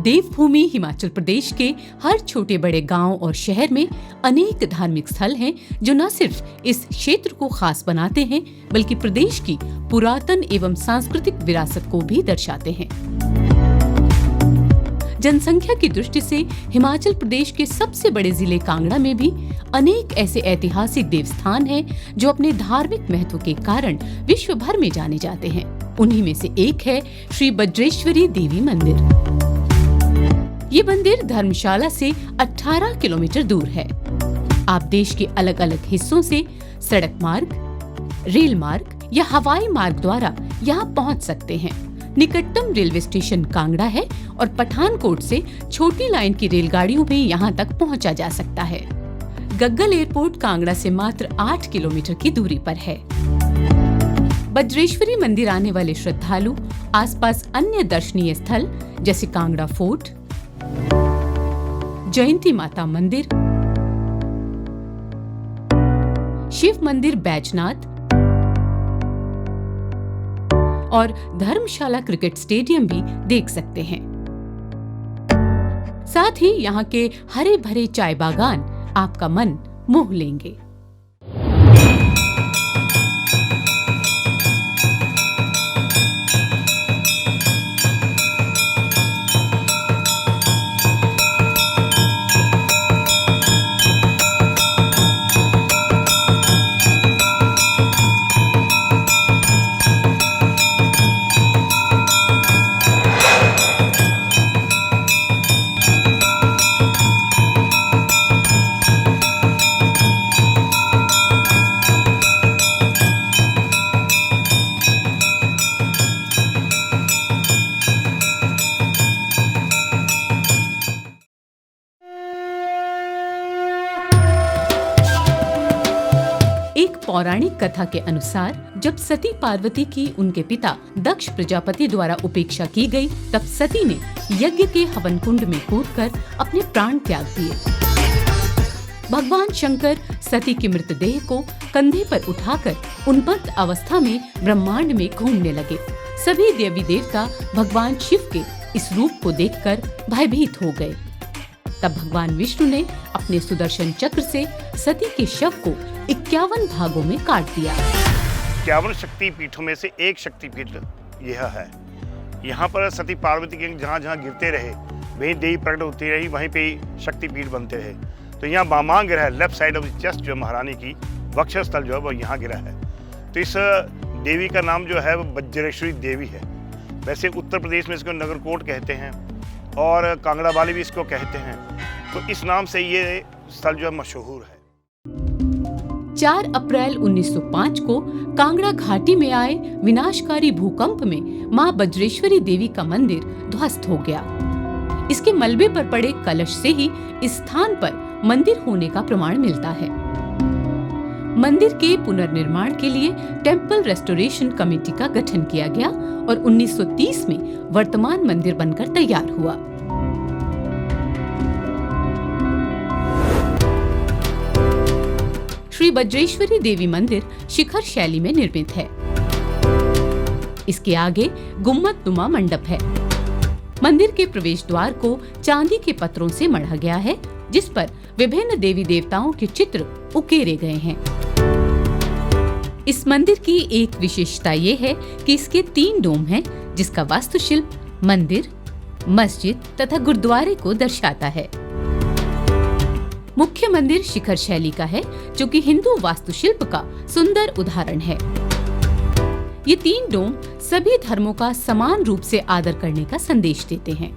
देवभूमि हिमाचल प्रदेश के हर छोटे बड़े गांव और शहर में अनेक धार्मिक स्थल हैं जो न सिर्फ इस क्षेत्र को खास बनाते हैं बल्कि प्रदेश की पुरातन एवं सांस्कृतिक विरासत को भी दर्शाते हैं। जनसंख्या की दृष्टि से हिमाचल प्रदेश के सबसे बड़े जिले कांगड़ा में भी अनेक ऐसे ऐतिहासिक देवस्थान हैं जो अपने धार्मिक महत्व के कारण विश्व भर में जाने जाते हैं। उन्हीं में से एक है श्री बज्रेश्वरी देवी मंदिर। ये मंदिर धर्मशाला से 18 किलोमीटर दूर है। आप देश के अलग अलग हिस्सों से सड़क मार्ग, रेल मार्ग या हवाई मार्ग द्वारा यहाँ पहुँच सकते हैं। निकटतम रेलवे स्टेशन कांगड़ा है और पठानकोट से छोटी लाइन की रेलगाड़ियों में यहाँ तक पहुँचा जा सकता है। गग्गल एयरपोर्ट कांगड़ा से मात्र 8 किलोमीटर की दूरी पर है। बज्रेश्वरी मंदिर आने वाले श्रद्धालु आसपास अन्य दर्शनीय स्थल जैसे कांगड़ा फोर्ट, जयंती माता मंदिर, शिव मंदिर बैजनाथ और धर्मशाला क्रिकेट स्टेडियम भी देख सकते हैं। साथ ही यहाँ के हरे भरे चाय बागान आपका मन मोह लेंगे। एक पौराणिक कथा के अनुसार जब सती पार्वती की उनके पिता दक्ष प्रजापति द्वारा उपेक्षा की गई, तब सती ने यज्ञ के हवन कुंड में कूदकर अपने प्राण त्याग दिए। भगवान शंकर सती की मृतदेह को कंधे पर उठाकर उन्मत्त अवस्था में ब्रह्मांड में घूमने लगे। सभी देवी देवता भगवान शिव के इस रूप को देखकर भयभीत हो गए। तब भगवान विष्णु ने अपने सुदर्शन चक्र से सती के शव को 51 भागों में काट दिया। 51 शक्ति पीठों में से एक शक्तिपीठ यह है। यहाँ पर सती पार्वती के जहाँ जहाँ गिरते रहे वहीं देवी प्रकट होती रही, वहीं पे शक्तिपीठ बनते रहे। तो यहाँ बामांग गिरा है, left side of the chest जो महारानी की वक्षस्थल जो है वो यहाँ गिरा है। तो इस देवी का नाम जो है वो बज्रेश्वरी देवी है। वैसे उत्तर प्रदेश में इसको नगरकोट कहते हैं और कांगड़ा वाले भी इसको कहते हैं। तो इस नाम से ये स्थल जो है मशहूर है। 4 अप्रैल 1905 को कांगड़ा घाटी में आए विनाशकारी भूकंप में मां बज्रेश्वरी देवी का मंदिर ध्वस्त हो गया। इसके मलबे पर पड़े कलश से ही इस स्थान पर मंदिर होने का प्रमाण मिलता है। मंदिर के पुनर्निर्माण के लिए टेम्पल रेस्टोरेशन कमेटी का गठन किया गया और 1930 में वर्तमान मंदिर बनकर तैयार हुआ। श्री बज्रेश्वरी देवी मंदिर शिखर शैली में निर्मित है। इसके आगे गुम्बदनुमा मंडप है। मंदिर के प्रवेश द्वार को चांदी के पत्रों से मढ़ा गया है, जिस पर विभिन्न देवी देवताओं के चित्र उकेरे गए हैं। इस मंदिर की एक विशेषता ये है कि इसके 3 डोम हैं, जिसका वास्तुशिल्प मंदिर, मस्जिद तथा गुरुद्वारे को दर्शाता है। मुख्य मंदिर शिखर शैली का है, जो कि हिंदू वास्तुशिल्प का सुंदर उदाहरण है। ये 3 डोम सभी धर्मों का समान रूप से आदर करने का संदेश देते हैं।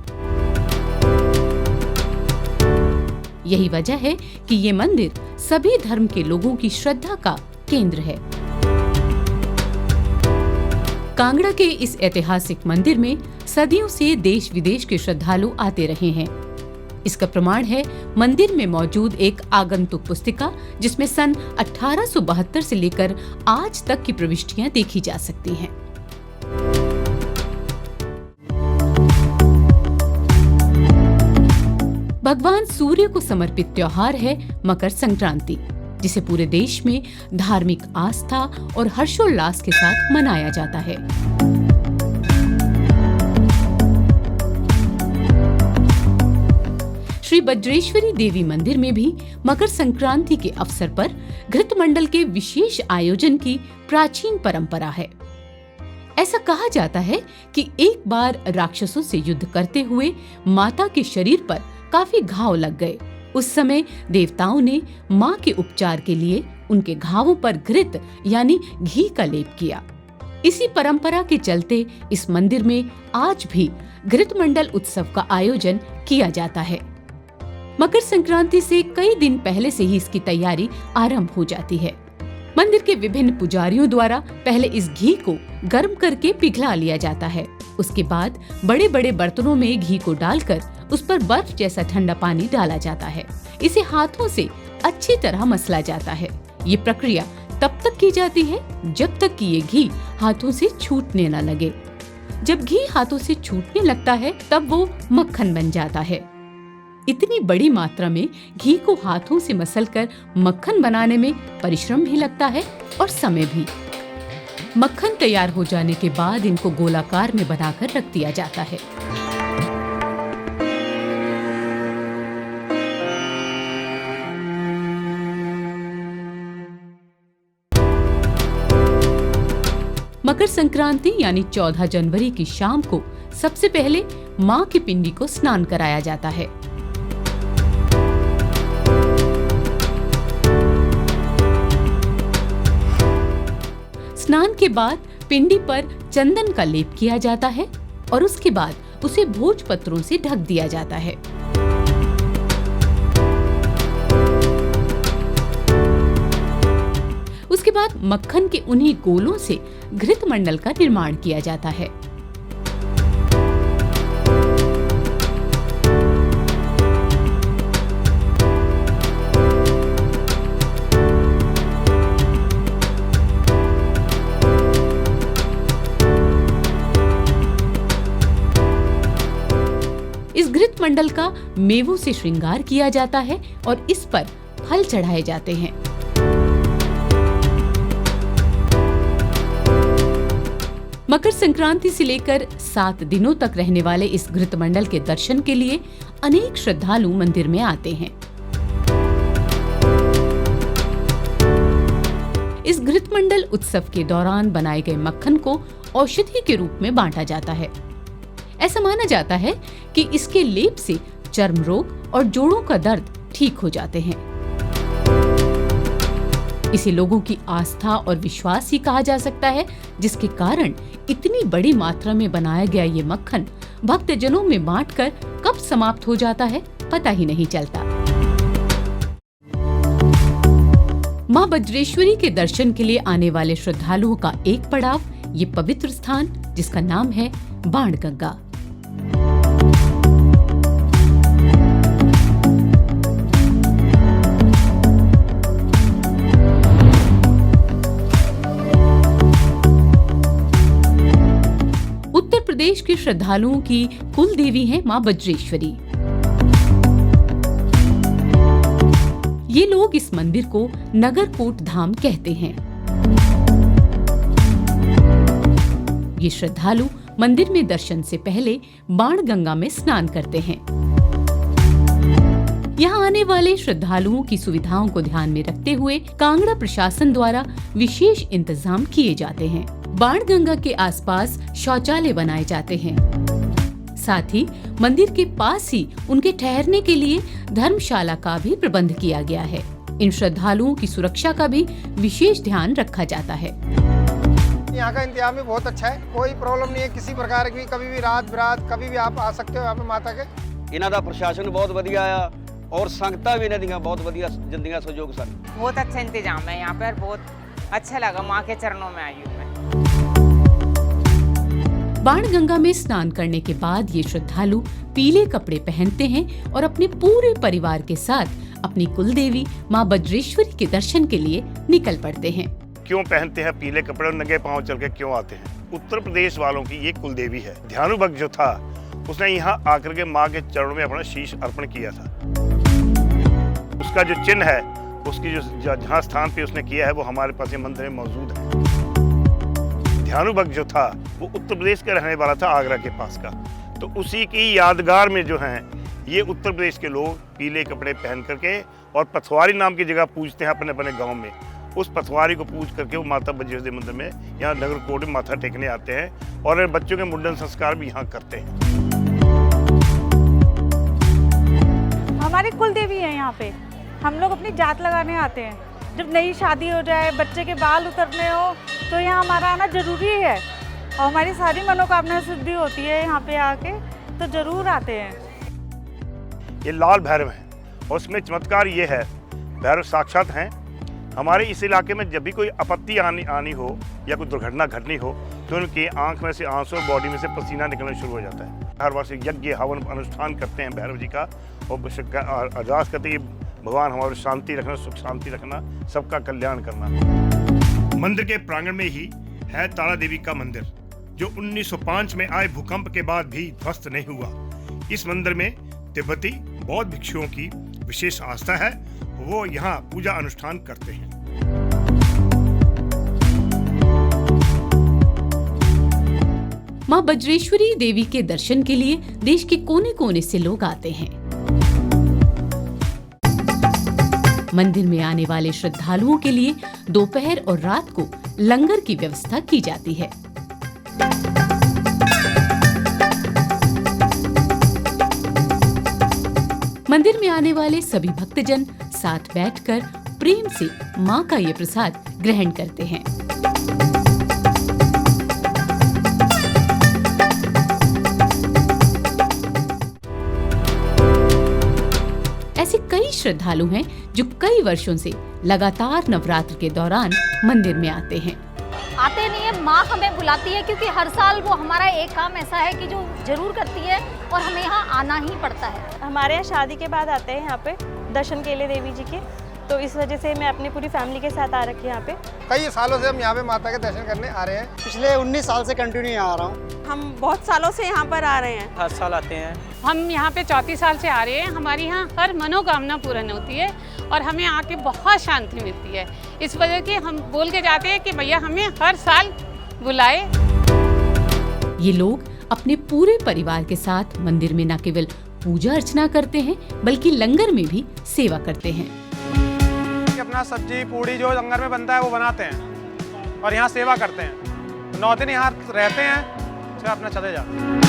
यही वजह है कि ये मंदिर सभी धर्म के लोगों की श्रद्धा का केंद्र है। कांगड़ा के इस ऐतिहासिक मंदिर में सदियों से देश विदेश के श्रद्धालु आते रहे हैं। इसका प्रमाण है मंदिर में मौजूद एक आगंतुक पुस्तिका, जिसमें सन 1872 से लेकर आज तक की प्रविष्टियां देखी जा सकती हैं। भगवान सूर्य को समर्पित त्योहार है मकर संक्रांति, जिसे पूरे देश में धार्मिक आस्था और हर्षोल्लास के साथ मनाया जाता है। श्री बज्रेश्वरी देवी मंदिर में भी मकर संक्रांति के अवसर पर घृत मंडल के विशेष आयोजन की प्राचीन परंपरा है। ऐसा कहा जाता है कि एक बार राक्षसों से युद्ध करते हुए माता के शरीर पर काफी घाव लग गए। उस समय देवताओं ने मां के उपचार के लिए उनके घावों पर घृत यानी घी का लेप किया। इसी परंपरा के चलते इस मंदिर में आज भी घृत मंडल उत्सव का आयोजन किया जाता है। मकर संक्रांति से कई दिन पहले से ही इसकी तैयारी आरंभ हो जाती है। मंदिर के विभिन्न पुजारियों द्वारा पहले इस घी को गर्म करके पिघला लिया जाता है। उसके बाद बड़े बड़े बर्तनों में घी को डालकर उस पर बर्फ जैसा ठंडा पानी डाला जाता है। इसे हाथों से अच्छी तरह मसला जाता है। ये प्रक्रिया तब तक की जाती है जब तक कि ये घी हाथों से छूटने न लगे। जब घी हाथों से छूटने लगता है तब वो मक्खन बन जाता है। इतनी बड़ी मात्रा में घी को हाथों से मसलकर मक्खन बनाने में परिश्रम भी लगता है और समय भी। मक्खन तैयार हो जाने के बाद इनको गोलाकार में बनाकर रख दिया जाता है। मकर संक्रांति यानी 14 जनवरी की शाम को सबसे पहले मां की पिंडी को स्नान कराया जाता है। स्नान के बाद पिंडी पर चंदन का लेप किया जाता है और उसके बाद उसे भोज पत्रों से ढक दिया जाता है। उसके बाद मक्खन के उन्हीं गोलों से घृत मंडल का निर्माण किया जाता है। इस घृत मंडल का मेवों से श्रृंगार किया जाता है और इस पर फल चढ़ाए जाते हैं। मकर संक्रांति से लेकर 7 दिनों तक रहने वाले इस घृत मंडल के दर्शन के लिए अनेक श्रद्धालु मंदिर में आते हैं। इस घृत मंडल उत्सव के दौरान बनाए गए मक्खन को औषधि के रूप में बांटा जाता है। ऐसा माना जाता है कि इसके लेप से चर्म रोग और जोड़ों का दर्द ठीक हो जाते हैं। इसे लोगों की आस्था और विश्वास ही कहा जा सकता है, जिसके कारण इतनी बड़ी मात्रा में बनाया गया ये मक्खन भक्तजनों में बांटकर कब समाप्त हो जाता है पता ही नहीं चलता। मां बज्रेश्वरी के दर्शन के लिए आने वाले श्रद्धालुओं का एक पड़ाव ये पवित्र स्थान जिसका नाम है बाणगंगा। उत्तर प्रदेश के श्रद्धालुओं की कुल देवी है मां बज्रेश्वरी। ये लोग इस मंदिर को नगरकोट धाम कहते हैं। ये श्रद्धालु मंदिर में दर्शन से पहले बाणगंगा में स्नान करते हैं। यहाँ आने वाले श्रद्धालुओं की सुविधाओं को ध्यान में रखते हुए कांगड़ा प्रशासन द्वारा विशेष इंतजाम किए जाते हैं। बाणगंगा के आसपास शौचालय बनाए जाते हैं। साथ ही मंदिर के पास ही उनके ठहरने के लिए धर्मशाला का भी प्रबंध किया गया है। इन श्रद्धालुओं की सुरक्षा का भी विशेष ध्यान रखा जाता है। यहाँ का इंतजाम भी बहुत अच्छा है, कोई प्रॉब्लम नहीं है किसी प्रकार की। कभी भी रात बिरात कभी भी आप आ सकते हो यहाँ पे माता के। ਇਹਨਾਂ ਦਾ ਪ੍ਰਸ਼ਾਸਨ ਬਹੁਤ ਵਧੀਆ ਆ और संगतां भी ਇਹਨਾਂ ਦੀਆਂ बहुत ਵਧੀਆ ਦਿੰਦੀਆਂ सहयोग सर। बहुत अच्छा इंतजाम है यहाँ पर, बहुत अच्छा लगा। माँ के चरणों में आई हूँ मैं। बाणगंगा में स्नान करने के बाद ये श्रद्धालु पीले कपड़े पहनते हैं और अपने पूरे परिवार के साथ अपनी कुलदेवी मां बज्रेश्वरी के दर्शन के लिए निकल पड़ते हैं। क्यों पहनते हैं पीले कपड़े और नंगे पांव चल के क्यों आते हैं? उत्तर प्रदेश वालों की ये कुलदेवी है। ध्यानु भक्त जो था उसने यहाँ आकर के माँ के चरणों में अपना शीश अर्पण किया था। उसका जो चिन्ह है, उसकी जो जहाँ स्थान पे उसने किया है वो हमारे पास ये मंदिर में मौजूद है। ध्यानु भक्त जो था वो उत्तर प्रदेश का रहने वाला था, आगरा के पास का। तो उसी की यादगार में जो है ये उत्तर प्रदेश के लोग पीले कपड़े पहन करके और पथवारी नाम की जगह पूजते हैं अपने अपने गांव में। उस पथवारी को पूज करके वो माता बजरंगी मंदिर में यहाँ नगर कोट में माथा टेकने आते हैं और बच्चों के मुंडन संस्कार भी यहाँ करते हैं। हमारी कुल देवी है यहाँ पे, हम लोग अपनी जात लगाने आते हैं। जब नई शादी हो जाए, बच्चे के बाल उतरने हो, तो यहाँ हमारा आना जरूरी है और हमारी सारी मनोकामना सिद्धि होती है यहाँ पे आके, तो जरूर आते हैं। ये लाल भैरव है और उसमें चमत्कार ये है, भैरव साक्षात हैं। हमारे इस इलाके में जब भी कोई आपत्ति आनी हो या कोई दुर्घटना घटनी हो तो उनकी आंख में से आंसू, बॉडी में से पसीना निकलना शुरू हो जाता है। हर वर्ष यज्ञ हवन अनुष्ठान करते हैं भैरव जी का और अरदास करते हैं भगवान हमारी शांति रखना, सुख शांति रखना, सबका कल्याण करना। मंदिर के प्रांगण में ही है तारा देवी का मंदिर, जो 1905 में आए भूकंप के बाद भी ध्वस्त नहीं हुआ। इस मंदिर में तिब्बती बौद्ध भिक्षुओं की विशेष आस्था है, वो यहाँ पूजा अनुष्ठान करते हैं। मां बज्रेश्वरी देवी के दर्शन के लिए देश के कोने कोने से लोग आते हैं। मंदिर में आने वाले श्रद्धालुओं के लिए दोपहर और रात को लंगर की व्यवस्था की जाती है। मंदिर में आने वाले सभी भक्तजन साथ बैठकर प्रेम से मां का ये प्रसाद ग्रहण करते हैं। ऐसे कई श्रद्धालु हैं जो कई वर्षों से लगातार नवरात्र के दौरान मंदिर में आते हैं। आते नहीं है, माँ हमें बुलाती है, क्योंकि हर साल वो हमारा एक काम ऐसा है कि जो जरूर करती है और हमें यहाँ आना ही पड़ता है। हमारे यहाँ शादी के बाद आते हैं यहाँ पे दर्शन के लिए देवी जी के, तो इस वजह से मैं अपनी पूरी फैमिली के साथ आ रखी हूँ यहाँ पे। कई सालों से हम यहाँ पे माता के दर्शन करने आ रहे हैं। पिछले 19 साल से कंटिन्यू यहाँ आ रहा हूँ। हम बहुत सालों से यहाँ पर आ रहे हैं। हर साल आते हैं। हम यहाँ पे 34 साल से आ रहे हैं। हमारी यहाँ हर मनोकामना पूर्ण होती है और हमें आके बहुत शांति मिलती है। इस वजह की हम बोल के जाते हैं कि भैया हमें हर साल बुलाए। ये लोग अपने पूरे परिवार के साथ मंदिर में न केवल पूजा अर्चना करते हैं बल्कि लंगर में भी सेवा करते हैं। अपना सब्जी पूड़ी जो लंगर में बनता है वो बनाते हैं और यहाँ सेवा करते हैं। 9 दिन यहाँ रहते हैं, फिर अपना चले जाते हैं।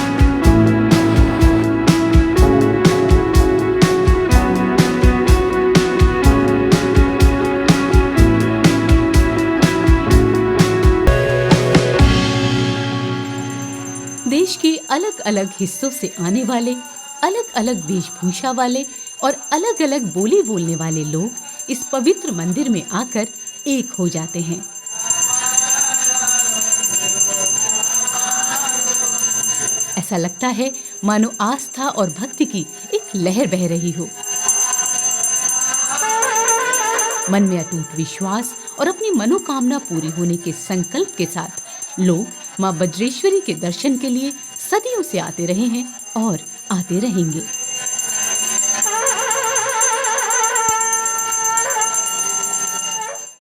देश के अलग अलग हिस्सों से आने वाले, अलग अलग वेशभूषा वाले और अलग अलग बोली बोलने वाले लोग इस पवित्र मंदिर में आकर एक हो जाते हैं। ऐसा लगता है मानो आस्था और भक्ति की एक लहर बह रही हो। मन में अटूट विश्वास और अपनी मनोकामना पूरी होने के संकल्प के साथ लोग मां बज्रेश्वरी के दर्शन के लिए सदियों से आते रहे हैं और आते रहेंगे।